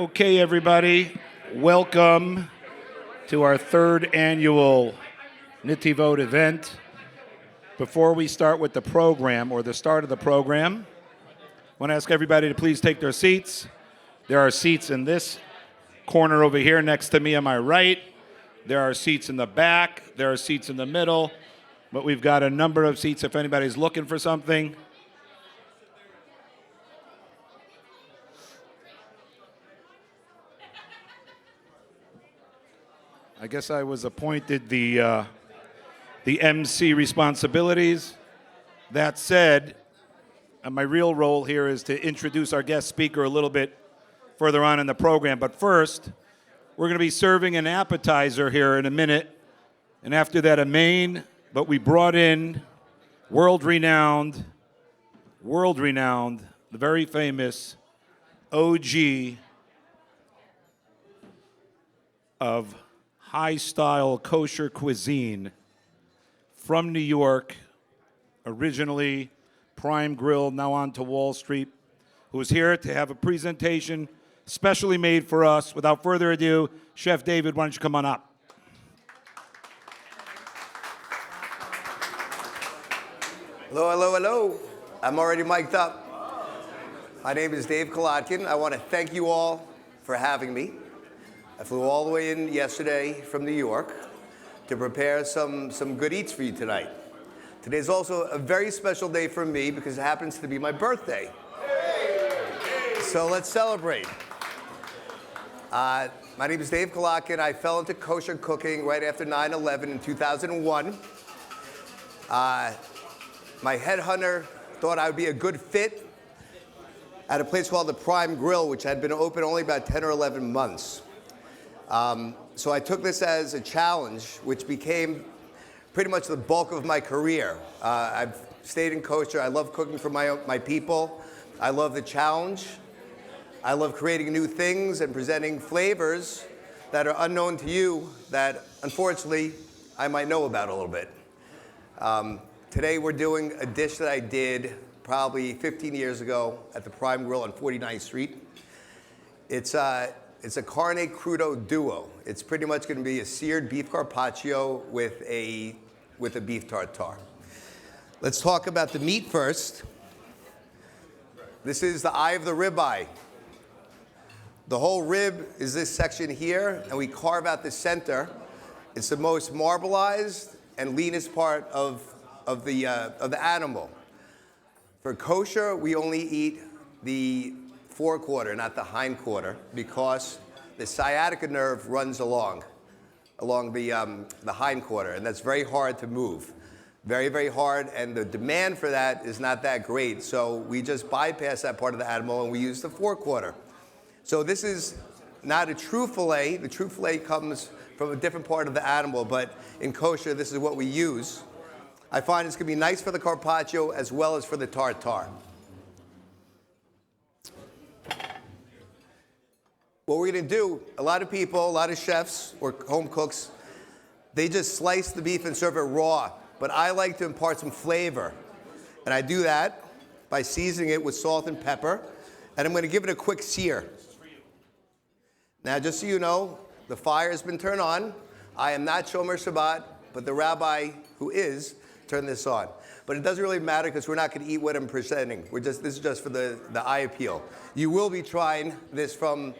Okay, everybody, welcome to our third annual Netivot event. Before we start with the program, or the start of the program, I want to ask everybody to please take their seats. There are seats in this corner over here next to me on my right. There are seats in the back. There are seats in the middle. But we've got a number of seats if anybody's looking for something. I guess I was appointed the MC responsibilities. That said, my real role here is to introduce our guest speaker a little bit further on in the program. But first, we're going to be serving an appetizer here in a minute. And after that, a main. But we brought in world-renowned, the very famous OG of high-style kosher cuisine from New York, originally Prime Grill, now on to Wall Street, who is here to have a presentation specially made for us. Without further ado, Chef David, why don't you come on up? Hello, hello, hello. I'm already mic'd up. My name is David Kolotkin. I want to thank you all for having me. I flew all the way in yesterday from New York to prepare some good eats for you tonight. Today's also a very special day for me because it happens to be my birthday. So let's celebrate. My name is David Kolotkin. I fell into kosher cooking right after 9/11 in 2001. My headhunter thought I would be a good fit at a place called the Prime Grill, which had been open only about 10 or 11 months. So I took this as a challenge, which became pretty much the bulk of my career. I've stayed in kosher. I love cooking for my people. I love the challenge. I love creating new things and presenting flavors that are unknown to you that, unfortunately, I might know about a little bit. Today we're doing a dish that I did probably 15 years ago at the Prime Grill on 49th Street. It's a carne crudo duo. It's pretty much going to be a seared beef carpaccio with a beef tartar. Let's talk about the meat first. This is the eye of the ribeye. The whole rib is this section here, and we carve out the center. It's the most marbleized and leanest part of the animal. For kosher, we only eat the forequarter, not the hindquarter, because the sciatica nerve runs along the hindquarter, and that's very hard to move. Very, very hard, and the demand for that is not that great, so we just bypass that part of the animal and we use the forequarter. So this is not a true fillet. The true fillet comes from a different part of the animal, but in kosher, this is what we use. I find it's going to be nice for the carpaccio as well as for the tartar. What we're going to do, a lot of people, a lot of chefs or home cooks, they just slice the beef and serve it raw. But I like to impart some flavor. And I do that by seasoning it with salt and pepper. And I'm going to give it a quick sear. Now, just so you know, the fire has been turned on. I am not Shomer Shabbat, but the rabbi who is turned this on. But it doesn't really matter because we're not going to eat what I'm presenting. This is just for the eye appeal. You will be trying this from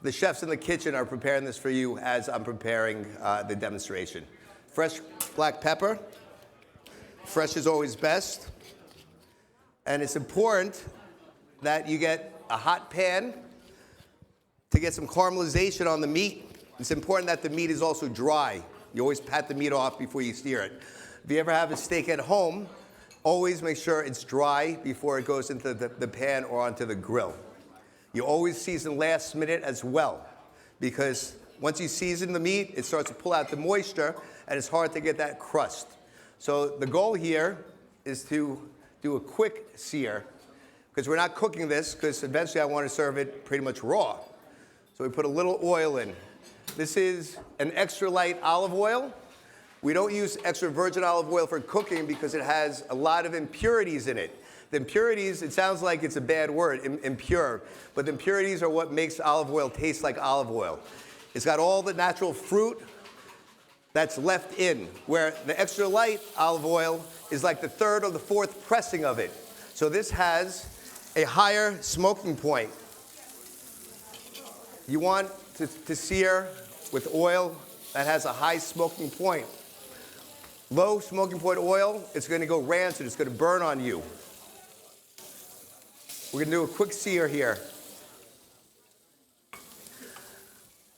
the chefs in the kitchen are preparing this for you as I'm preparing the demonstration. Fresh black pepper. Fresh is always best. And it's important that you get a hot pan to get some caramelization on the meat. It's important that the meat is also dry. You always pat the meat off before you sear it. If you ever have a steak at home, always make sure it's dry before it goes into the pan or onto the grill. You always season last minute as well, because once you season the meat, it starts to pull out the moisture, and it's hard to get that crust. So the goal here is to do a quick sear, because we're not cooking this, because eventually I want to serve it pretty much raw. So we put a little oil in. This is an extra light olive oil. We don't use extra virgin olive oil for cooking because it has a lot of impurities in it. The impurities, it sounds like it's a bad word, impure, but the impurities are what makes olive oil taste like olive oil. It's got all the natural fruit that's left in, where the extra light olive oil is like the third or the fourth pressing of it. So this has a higher smoking point. You want to sear with oil that has a high smoking point. Low smoking point oil, it's going to go rancid. It's going to burn on you. We're going to do a quick sear here.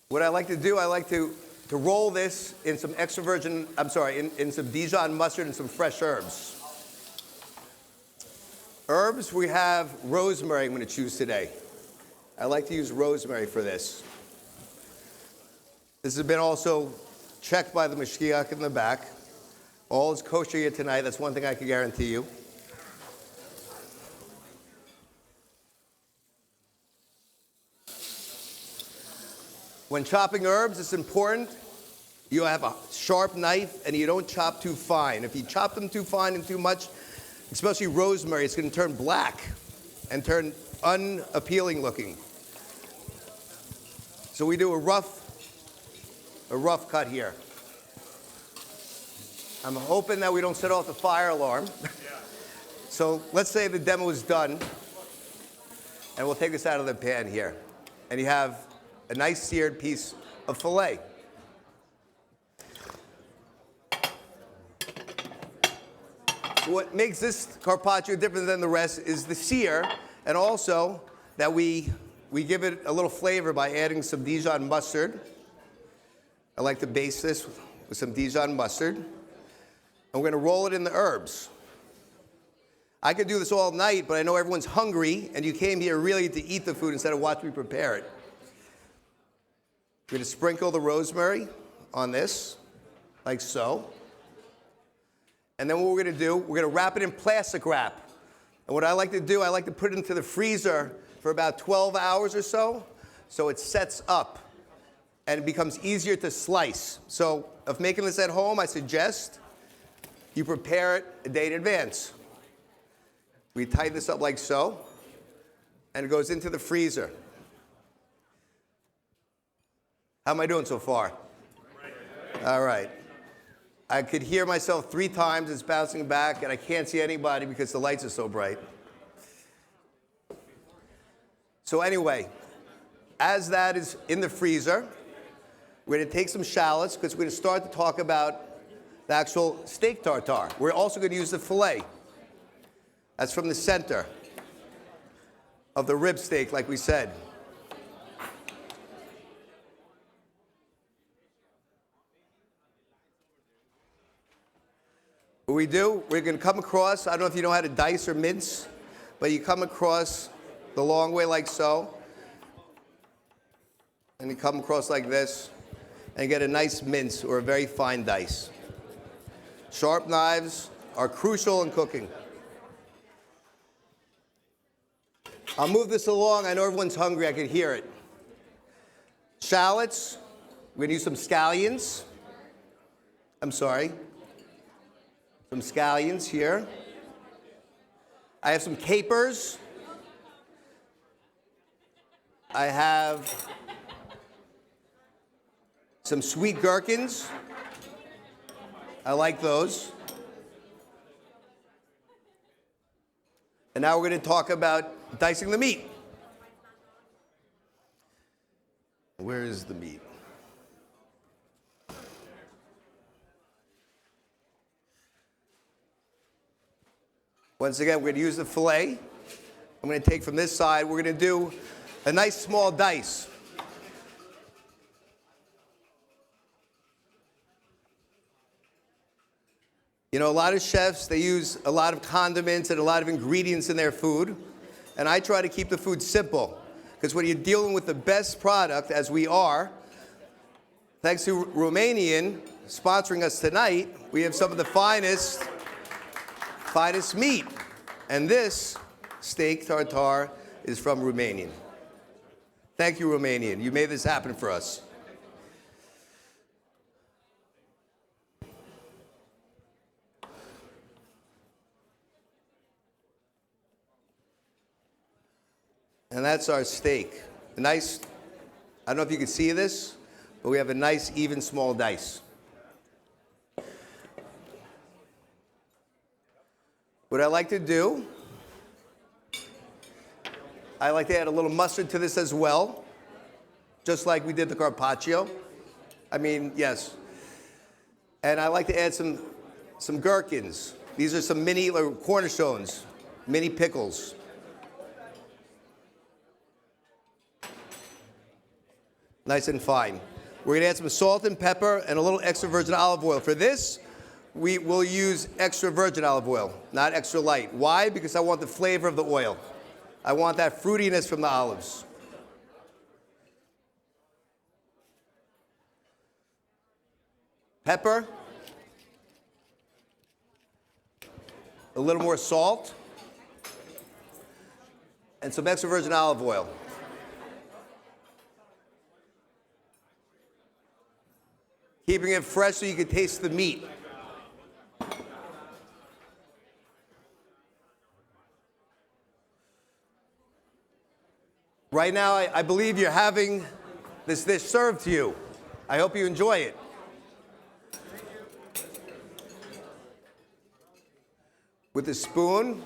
What I like to do, I like to roll this in some extra virgin, in some Dijon mustard and some fresh herbs. Herbs, we have rosemary I'm going to choose today. I like to use rosemary for this. This has been also checked by the mashgiach in the back. All is kosher here tonight. That's one thing I can guarantee you. When chopping herbs, it's important you have a sharp knife and you don't chop too fine. If you chop them too fine and too much, especially rosemary, it's going to turn black and turn unappealing looking. So we do a rough cut here. I'm hoping that we don't set off the fire alarm. So let's say the demo is done, and we'll take this out of the pan here. And you have a nice seared piece of filet. So what makes this carpaccio different than the rest is the sear, and also that we give it a little flavor by adding some Dijon mustard. I like to baste this with some Dijon mustard. And we're going to roll it in the herbs. I could do this all night, but I know everyone's hungry, and you came here really to eat the food instead of watch me prepare it. We're going to sprinkle the rosemary on this, like so. And then what we're going to do, we're going to wrap it in plastic wrap. And what I like to do, I like to put it into the freezer for about 12 hours or so it sets up and it becomes easier to slice. So if making this at home, I suggest you prepare it a day in advance. We tighten this up like so, and it goes into the freezer. How am I doing so far? All right. I could hear myself 3 times. It's bouncing back, and I can't see anybody because the lights are so bright. So anyway, as that is in the freezer, we're going to take some shallots because we're going to start to talk about the actual steak tartar. We're also going to use the filet. That's from the center of the rib steak, like we said. What we do, we're going to come across, I don't know if you know how to dice or mince, but you come across the long way like so, and you come across like this, and you get a nice mince or a very fine dice. Sharp knives are crucial in cooking. I'll move this along. I know everyone's hungry. I can hear it. Shallots. We're going to use some scallions. Some scallions here. I have some capers. I have some sweet gherkins. I like those. And now we're going to talk about dicing the meat. Where is the meat? Once again, we're going to use the filet. I'm going to take from this side. We're going to do a nice small dice. You know, a lot of chefs, they use a lot of condiments and a lot of ingredients in their food. And I try to keep the food simple. Because when you're dealing with the best product, as we are, thanks to Romanian sponsoring us tonight, we have some of the finest meat. And this steak tartar is from Romanian. Thank you, Romanian. You made this happen for us. And that's our steak. A nice, I don't know if you can see this, but we have a nice, even, small dice. What I like to do, I like to add a little mustard to this as well, just like we did the carpaccio. I mean, yes. And I like to add some gherkins. These are some mini cornerstones, mini pickles. Nice and fine. We're going to add some salt and pepper and a little extra virgin olive oil. For this, we will use extra virgin olive oil, not extra light. Why? Because I want the flavor of the oil. I want that fruitiness from the olives. Pepper. A little more salt. And some extra virgin olive oil. Keeping it fresh so you can taste the meat. Right now, I believe you're having this dish served to you. I hope you enjoy it. With a spoon,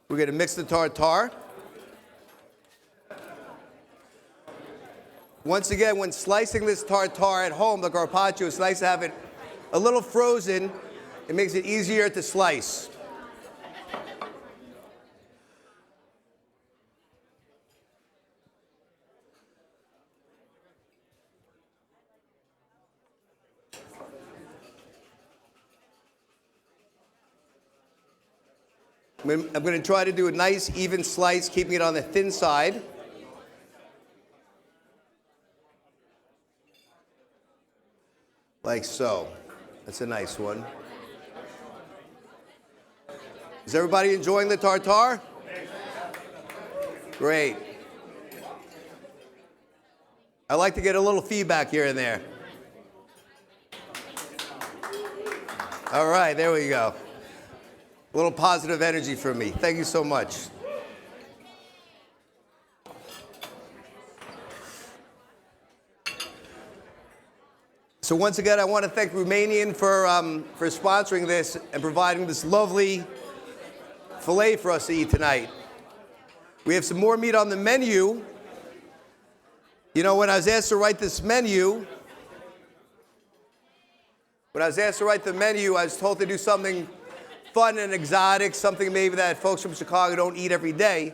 we're going to mix the tartar. Once again, when slicing this tartar at home, the carpaccio, it's nice to have it a little frozen. It makes it easier to slice. I'm going to try to do a nice, even slice, keeping it on the thin side. Like so. That's a nice one. Is everybody enjoying the tartar? Great. I like to get a little feedback here and there. All right, there we go. A little positive energy from me. Thank you so much. So once again, I want to thank Romanian for sponsoring this and providing this lovely filet for us to eat tonight. We have some more meat on the menu. You know, when I was asked to write this menu, I was told to do something fun and exotic, something maybe that folks from Chicago don't eat every day.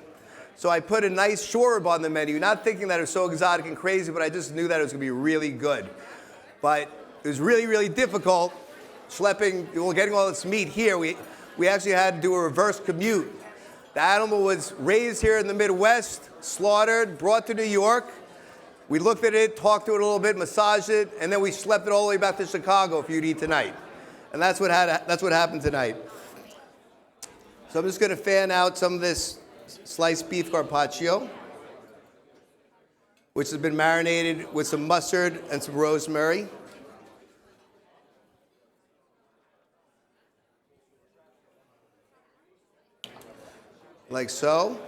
So I put a nice shore rib on the menu, not thinking that it was so exotic and crazy, but I just knew that it was going to be really good. But it was really, really difficult getting all this meat here. We actually had to do a reverse commute. The animal was raised here in the Midwest, slaughtered, brought to New York. We looked at it, talked to it a little bit, massaged it, and then we schlepped it all the way back to Chicago for you to eat tonight. And that's what happened tonight. So I'm just going to fan out some of this sliced beef carpaccio, which has been marinated with some mustard and some rosemary. Like so.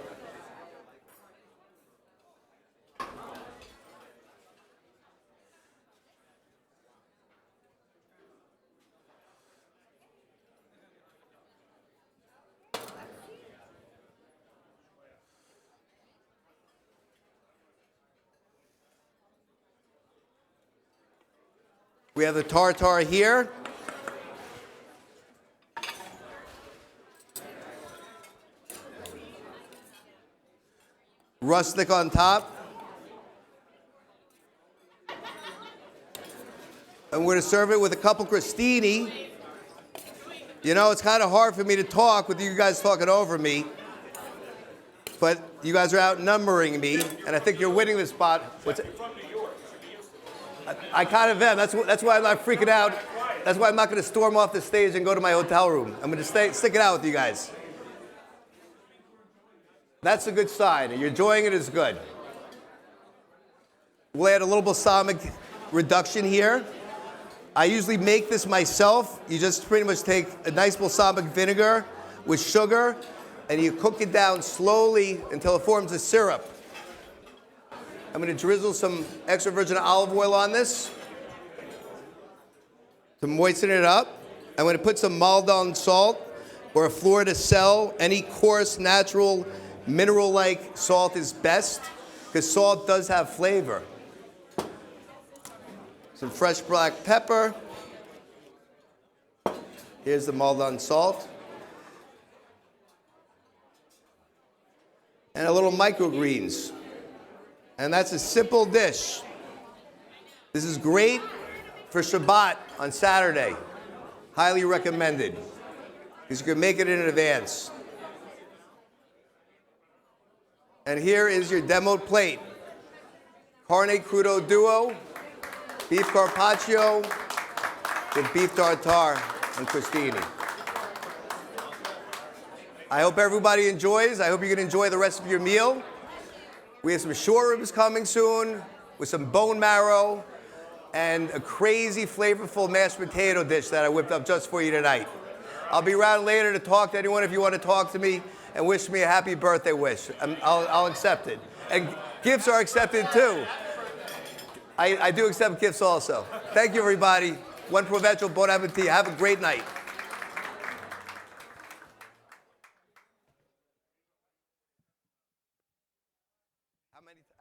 We have the tartar here. Rustic on top. And we're going to serve it with a couple crostini. You know, it's kind of hard for me to talk with you guys talking over me. But you guys are outnumbering me, and I think you're winning this spot. I kind of am. That's why I'm not freaking out. That's why I'm not going to storm off the stage and go to my hotel room. I'm going to stick it out with you guys. That's a good sign. You're enjoying it is good. We'll add a little balsamic reduction here. I usually make this myself. You just pretty much take a nice balsamic vinegar with sugar, and you cook it down slowly until it forms a syrup. I'm going to drizzle some extra virgin olive oil on this to moisten it up. I'm going to put some Maldon salt or a Fleur de Sel. Any coarse, natural, mineral-like salt is best because salt does have flavor. Some fresh black pepper. Here's the Maldon salt. And a little microgreens. And that's a simple dish. This is great for Shabbat on Saturday. Highly recommended. Because you can make it in advance. And here is your demoed plate. Carne crudo duo, beef carpaccio with beef tartar and crostini. I hope everybody enjoys. I hope you can enjoy the rest of your meal. We have some short ribs coming soon with some bone marrow and a crazy flavorful mashed potato dish that I whipped up just for you tonight. I'll be around later to talk to anyone if you want to talk to me and wish me a happy birthday wish. I'll accept it. And gifts are accepted too. I do accept gifts also. Thank you, everybody. Buon provecho, bon appetit. Have a great night. How many times?